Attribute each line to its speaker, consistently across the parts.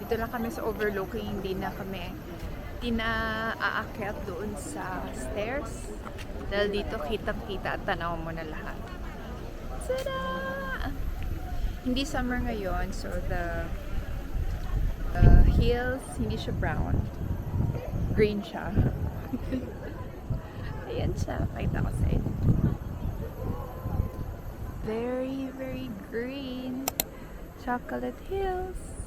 Speaker 1: Dito lang kami sa overlooking, hindi na aakyat doon sa stairs. Dahil dito kitang-kita at tanaw mo na lahat. Tada! Hindi summer ngayon, so the hills, hindi siya brown. Green siya. Ayan siya. Pakita ko sa inyo. Very, very green. Chocolate hills.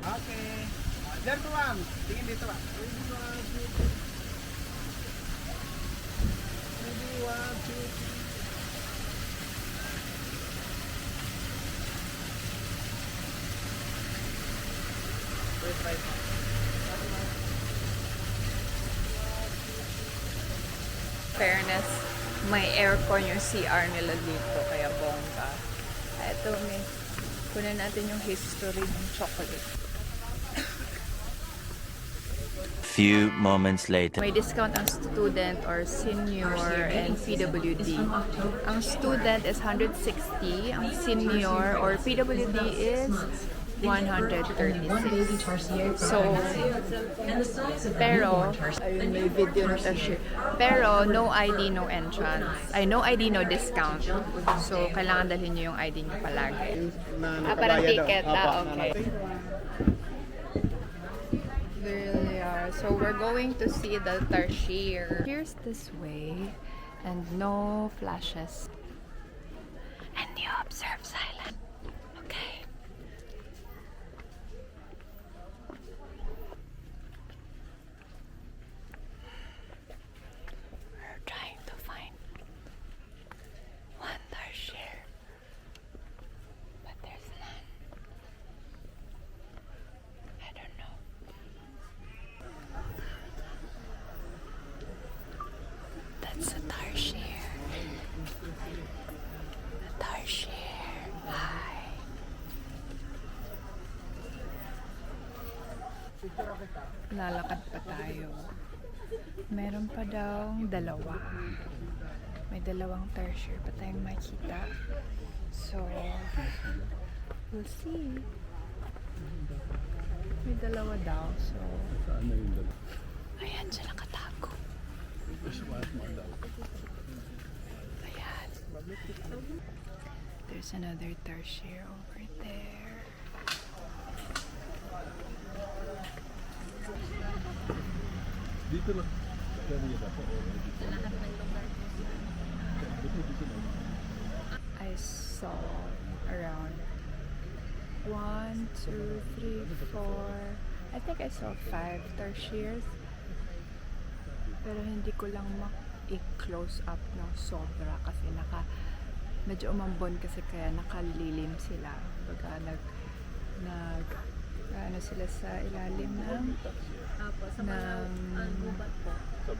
Speaker 2: Okay. Diyan po, ma'am. Tingin dito, ma'am.
Speaker 1: Fairness, may aircon yung CR nila dito, kaya bongga. Ito, may kunan natin yung history ng chocolate.
Speaker 3: Few moments later.
Speaker 1: May discount ang student or senior and PWD. Ang student is 160, ang senior or PWD is 136. So, pero, ayun, may video na tayo. Pero, no ID, no entrance. Ay, no ID, no discount. So, kailangan dalhin nyo yung ID nyo palagi. Parang ticket. Okay. There they are. So, we're going to see the Tarsier. Here's this way. And no flashes. And you observe silent. Okay. Trying to find one Tarsier, but there's none. I don't know. That's a Tarsier. A Tarsier. Hi. Lalakad pa tayo. Meron pa daw dalawa. May dalawang Tarsier pa tayong makita. So, we'll see. May dalawa daw. So, ayan siya nakatago. Ayan. There's another Tarsier over there.
Speaker 2: Dito lang.
Speaker 1: I saw around 1, 2, 3, 4. I think I saw 5 Tarsiers. Pero hindi ko lang i-close up ng sobra kasi medyo umambon kasi kaya nakalilim sila. Baga ano sila sa ilalim ng
Speaker 4: gubat po.
Speaker 1: sa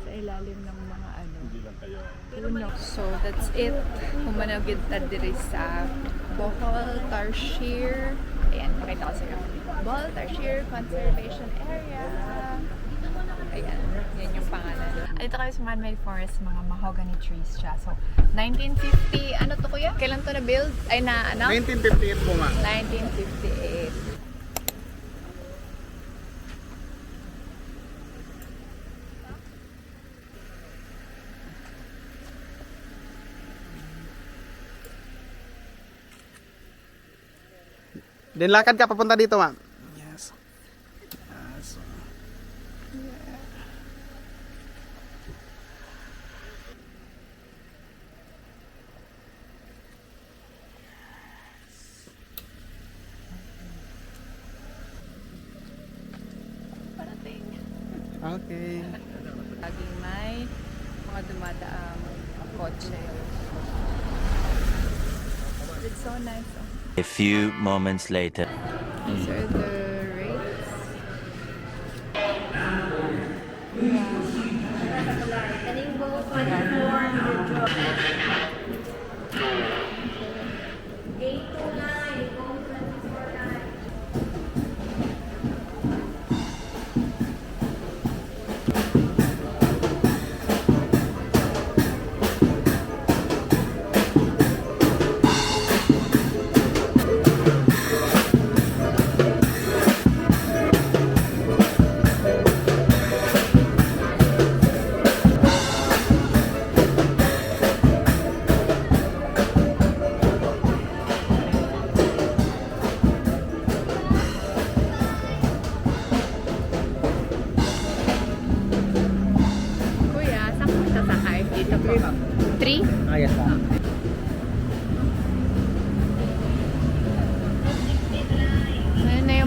Speaker 1: ilalim ng mga ano.
Speaker 2: Hindi lang kayo.
Speaker 1: So that's it. Humanagid ta diri sa Bohol Tarsier. Ayan, pakita ko sa inyo. Bohol Tarsier Conservation Area. Ayan, yan yung pangalan. Dito kayo sa man-made forest, mga mahogany trees siya. So, 1950, ano to kuya? Kailan to na-build? Ay na, ano?
Speaker 2: 1958 po, ma'am.
Speaker 1: 1958.
Speaker 2: Then lakad ka papunta dito, ma'am. Yes. Yes.
Speaker 1: Parating.
Speaker 2: Okay.
Speaker 1: Laging may mga dumadaang kotse. It's so nice.
Speaker 3: A few moments later.
Speaker 1: These are the rates.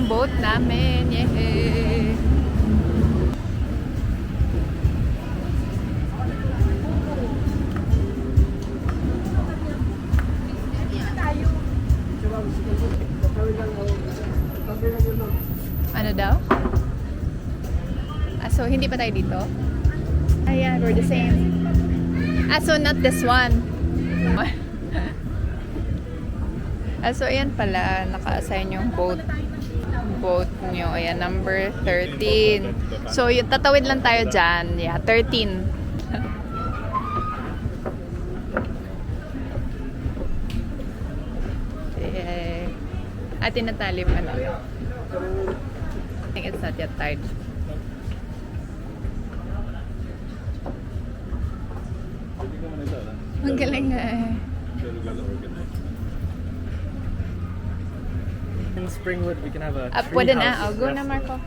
Speaker 1: boat namin. Yay! Ano daw? So hindi pa tayo dito? Ayan, we're the same. So not this one. So ayan pala, naka-assign yung boat nyo. Ayan, number 13. So yung tatawid lang tayo dyan. Yeah, 13. Tinatalim ano. I think it's not yet tied. Ang galing nga eh.
Speaker 2: In Springwood, we can have a
Speaker 1: Pwede na. Go na, Marco.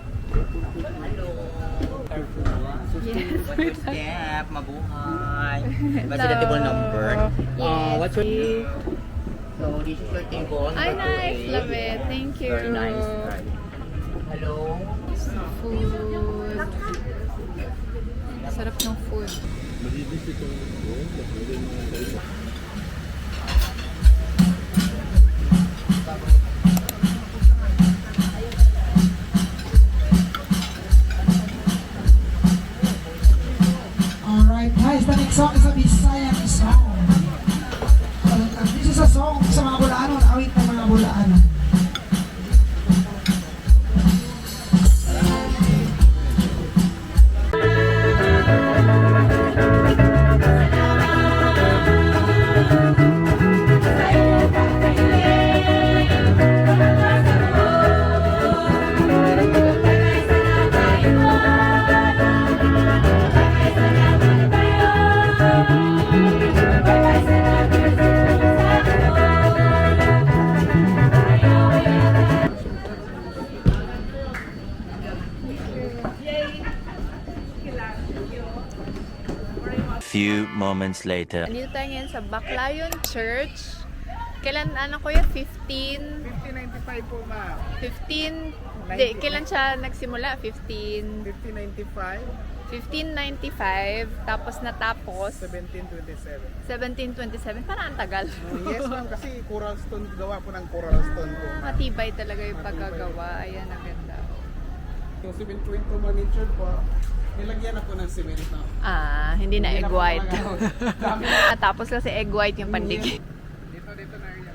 Speaker 1: Yes.
Speaker 4: Step, mabuhay. Residential number.
Speaker 1: Yes.
Speaker 4: What's your... So, this is your table.
Speaker 1: Ay,
Speaker 4: number
Speaker 1: nice.
Speaker 4: 28.
Speaker 1: Love it. Thank you.
Speaker 4: Very nice. Hello.
Speaker 1: Food. Sarap ng food.
Speaker 5: Alright guys, the next song is a Visayan song. This is a song sa mga Bulaano, awit ng mga Bulaano.
Speaker 3: Few moments later.
Speaker 1: Andito tayo ngayon sa Baclayon Church. Kailan, ano ko yun? 15?
Speaker 2: 1595 po, ma'am.
Speaker 1: 15? Di, kailan siya nagsimula?
Speaker 2: 1595,
Speaker 1: 1595, tapos natapos
Speaker 2: 1727.
Speaker 1: 1727. Parang ang tagal.
Speaker 2: Yes, ma'am, kasi coral stone, gawa po ng coral stone po, ma'am.
Speaker 1: Matibay talaga yung paggagawa. Ayan, ang ganda.
Speaker 2: Yung 7.2 magnitude po, nilagyan na po ng cement na.
Speaker 1: Hindi na egg
Speaker 2: Hindi na po
Speaker 1: white.
Speaker 2: Dami.
Speaker 1: Tapos kasi egg white yung pandig.
Speaker 2: Dito na area.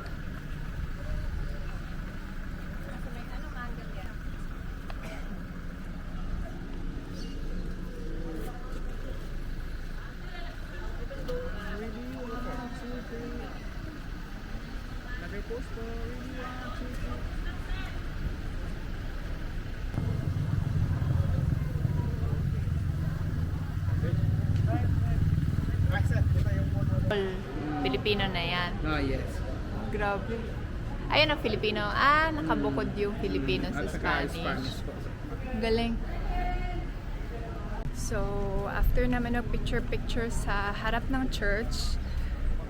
Speaker 2: Nag-post po.
Speaker 1: Filipino na yan.
Speaker 2: Ah, yes.
Speaker 1: Grabe. Ayun ang Filipino. Nakabukod yung Filipino sa
Speaker 2: At saka
Speaker 1: Spanish.
Speaker 2: Spanish po.
Speaker 1: Galing. So, after naman ng picture-picture sa harap ng church,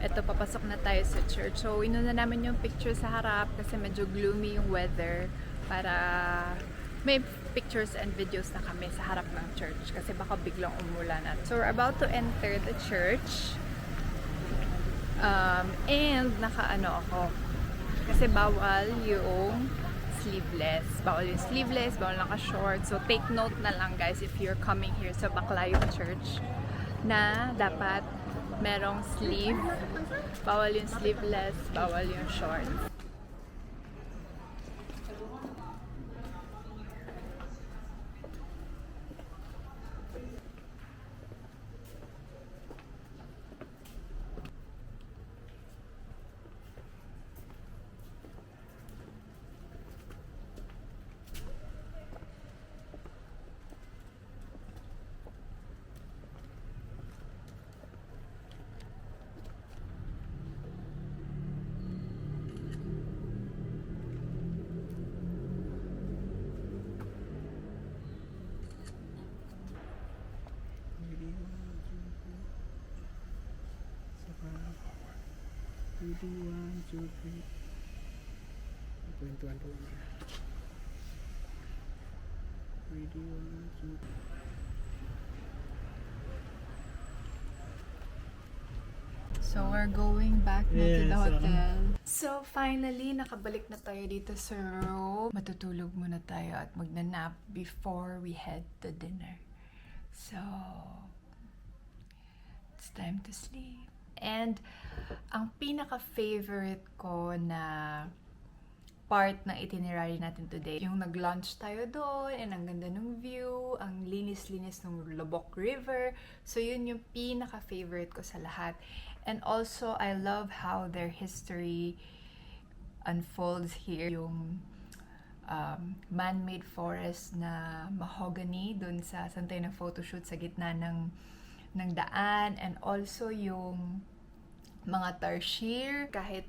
Speaker 1: eto, papasok na tayo sa church. So, inuna namin yung picture sa harap kasi medyo gloomy yung weather para may pictures and videos na kami sa harap ng church kasi baka biglang umulan. So, we're about to enter the church. And naka-ano ako kasi bawal yung sleeveless. Bawal yung sleeveless, bawal naka-short. So, take note na lang guys if you're coming here sa Baclayon Church na dapat merong sleeve. Bawal yung sleeveless, bawal yung short. So we're going back na to
Speaker 2: Yes,
Speaker 1: the hotel. So finally, nakabalik na tayo dito sa room. Matutulog muna tayo at magnanap before we head to dinner. So, it's time to sleep. And ang pinaka-favorite ko na part ng itinerary natin today, yung nag-lunch tayo doon, and ang ganda ng view, ang linis-linis ng Lubbock River. So yun yung pinaka-favorite ko sa lahat. And also, I love how their history unfolds here. Yung man-made forest na mahogany doon sa saan tayo ng photoshoot sa gitna ng daan. And also yung mga tarsier, kahit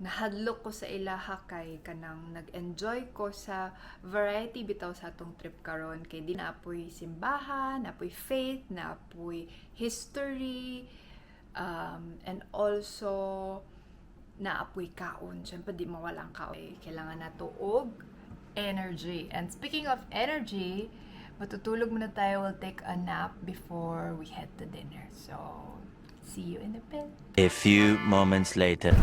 Speaker 1: nahadlok ko sa ilaha kay kanang nag-enjoy ko sa variety bitaw sa atong trip karon, kay di na apoy simbahan, apoy faith, na apoy history, and also na apoy kaon. Siyempre di mawalang kaon, kailangan na tuog energy. And speaking of energy, matutulog muna tayo. We'll take a nap before we head to dinner. So see you in a bit.
Speaker 3: A few moments later.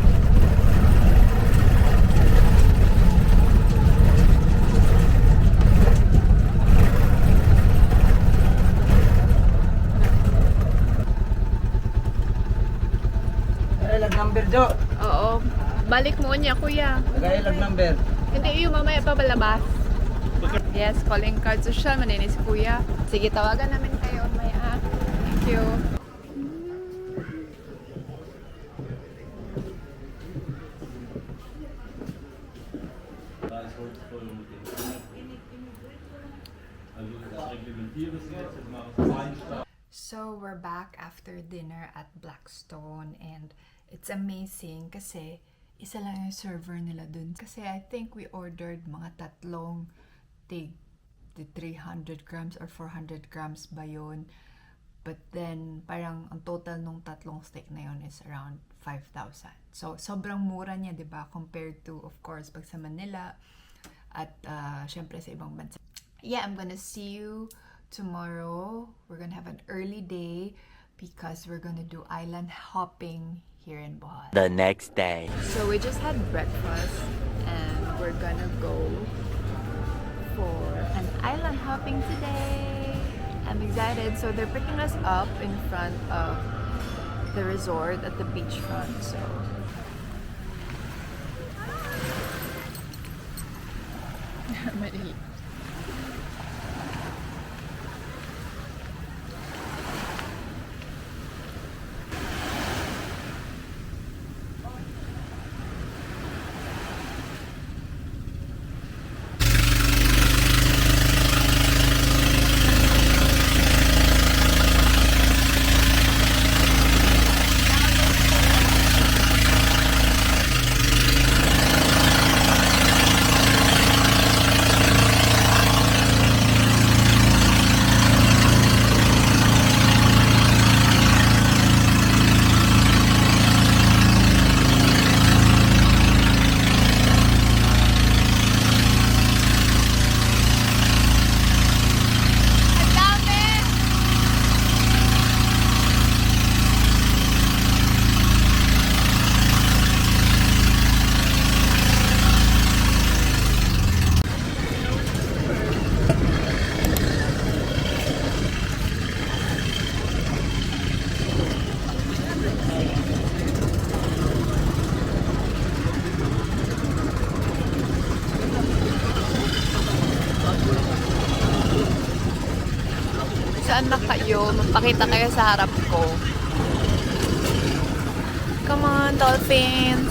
Speaker 2: Lag number, Jo.
Speaker 1: Oo. Balik mo niya, kuya.
Speaker 2: Lagay lag number.
Speaker 1: Hindi, yung mamaya pa palabas. Yes, calling card social, maninis kuya. Sige, tawagan namin kayo mamaya. Thank you. So, we're back after dinner at Blackstone, and it's amazing kasi isa lang yung server nila dun. Kasi I think we ordered mga tatlong tig, the 300 grams or 400 grams ba yun. But then, parang ang total nung tatlong steak na yun is around 5,000. So, sobrang mura niya, di ba? Compared to, of course, pag sa Manila at syempre sa ibang bansa. Yeah, I'm gonna see you tomorrow. We're gonna have an early day because we're gonna do island hopping here in Bohol.
Speaker 3: The next day.
Speaker 1: So we just had breakfast and we're gonna go for an island hopping today. I'm excited. So they're picking us up in front of the resort at the beachfront. So Mali. Saan na kayo? Magpakita kayo sa harap ko. Come on, dolphins!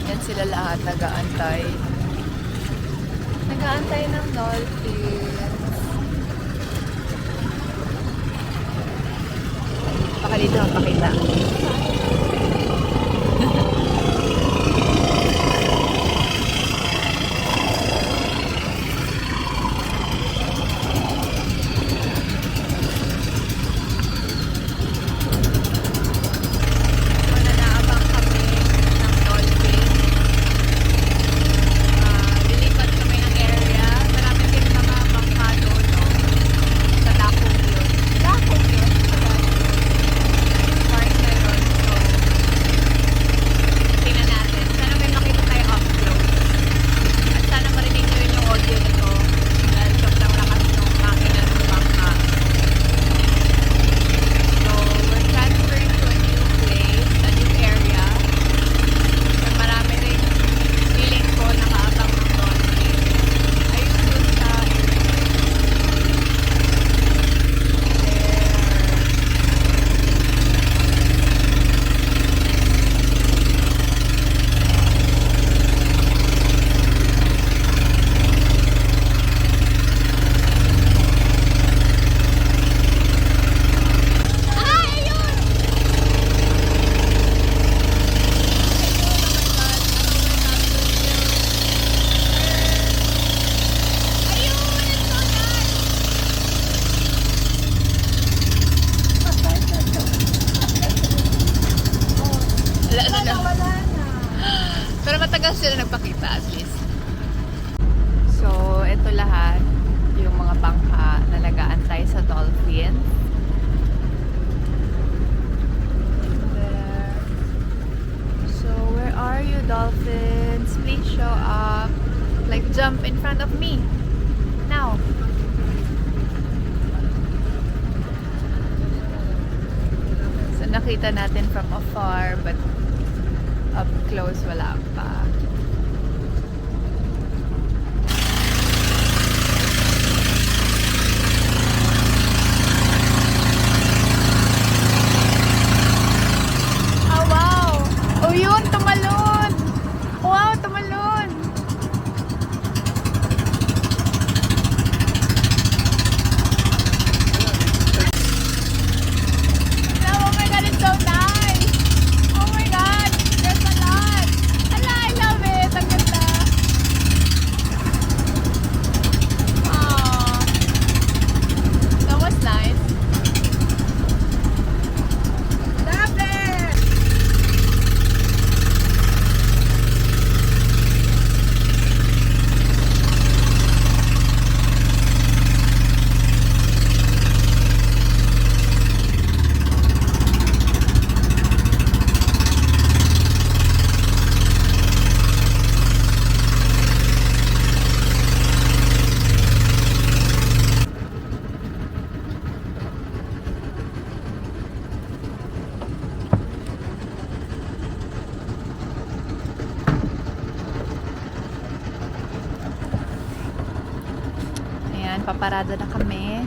Speaker 1: Yan sila lahat, nag-aantay. Nag-aantay ng dolphins. Baka dito magpakita. lang sila nagpakita at least. So, ito lahat yung mga bangka na nag-aantay sa dolphin. There. So, where are you, dolphins? Please show up. Like, jump in front of me. Now. So, nakita natin from afar, but up close, wala pa. Ah, wow! Oh, yun! Tumalon! Wow, tumalon! Oh my God, it's so nice! Oh my God! There's a lot! Ala, I love it! Ang ganda! Aww! That was nice. Love it! Ayan, paparada na kami.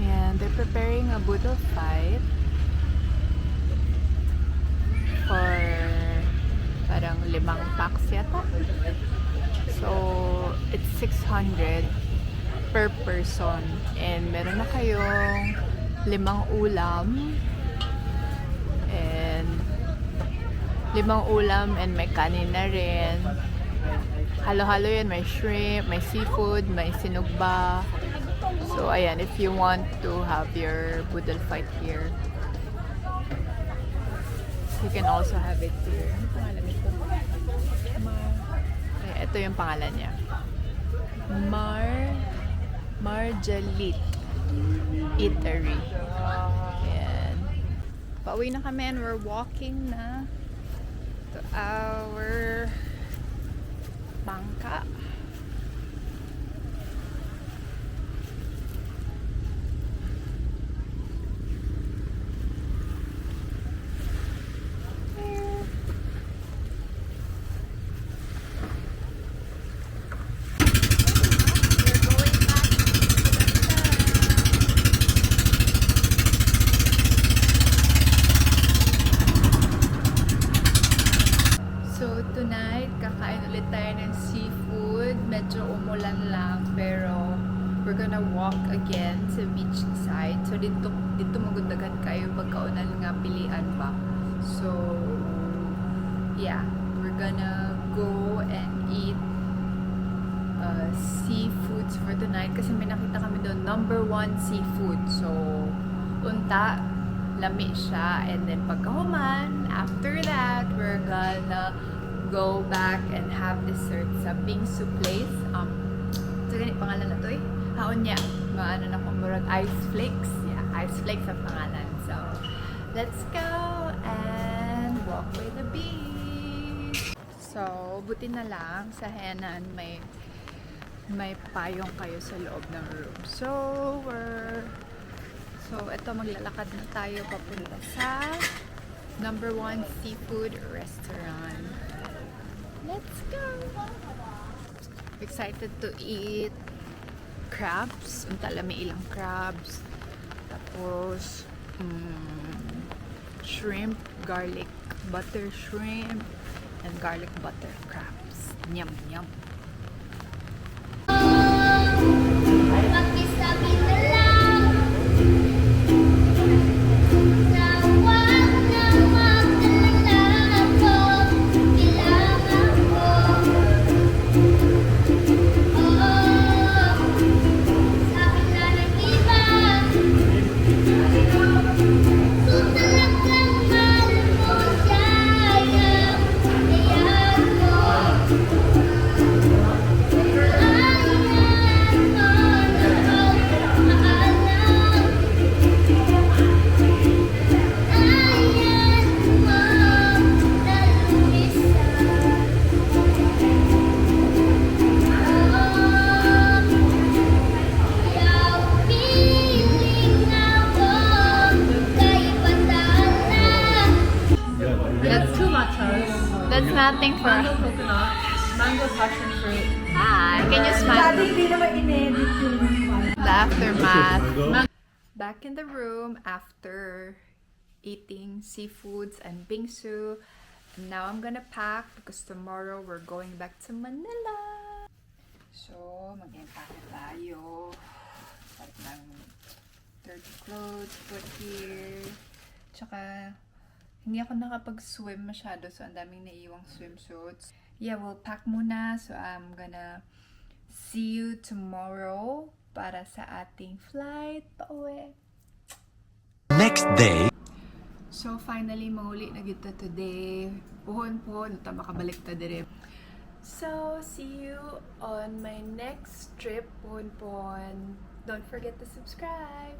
Speaker 1: And they're preparing a boodle fight for parang 5 packs yata. So, it's 600 per person. And meron na kayong 5 ulam. And 5 ulam and may kanin na rin. Halo-halo yan. May shrimp, may seafood, may sinugba. So, ayan, if you want to have your boodle fight here, you can also have it here. Ano pangalan nito? Ito yung pangalan niya. Marjalit Eatery. Ayan. Pauwi na kami and we're walking na to our bangka. So tonight, kakain ulit tayo ng seafood. Medyo umulan lang, pero we're gonna walk again sa beach side. So dito magundagan kayo pagkaunan nga pilian ba. So yeah, we're gonna go and eat seafoods for tonight kasi may nakita kami doon #1 seafood. So unta lami siya, and then pagkahuman, after that, we're gonna go back and have dessert sa Bingsu place. So ganit pangalan na to eh. Haon niya, maano na kung murag ice flakes. Yeah, ice flakes ang pangalan. So, let's go and walk by the beach. So, buti na lang sa Henan may payong kayo sa loob ng room. So, ito maglalakad na tayo papunta sa #1 seafood restaurant. Let's go! Excited to eat crabs. Unta lami ilang crabs. Tapos, shrimp, garlic butter shrimp, and garlic butter crabs. Yum, yum.
Speaker 6: Pakisabi na lang na wag na magdalala ko. Kailangan ko. Sabi na ng iba, kung talagang mahal mo siya, hayaan mo.
Speaker 1: That's nothing for
Speaker 7: Mango coconut, mango passion fruit.
Speaker 1: Hi, can you smile?
Speaker 7: Hindi naman in-edit yung
Speaker 1: The aftermath. Back in the room after eating seafoods and bingsu. And now I'm gonna pack because tomorrow we're going back to Manila. So, mag-empake tayo. Palit ng dirty clothes, put here. Tsaka, hindi ako nakapag-swim masyado, so ang daming naiiwang swimsuits. Yeah, we'll pack muna. So, I'm gonna see you tomorrow para sa ating flight pauwi.
Speaker 3: Next day.
Speaker 1: So, finally, mahuli na kita today. Puhon-puhon, ta makabalik ta dire. So, see you on my next trip, puhon-puhon. Don't forget to subscribe!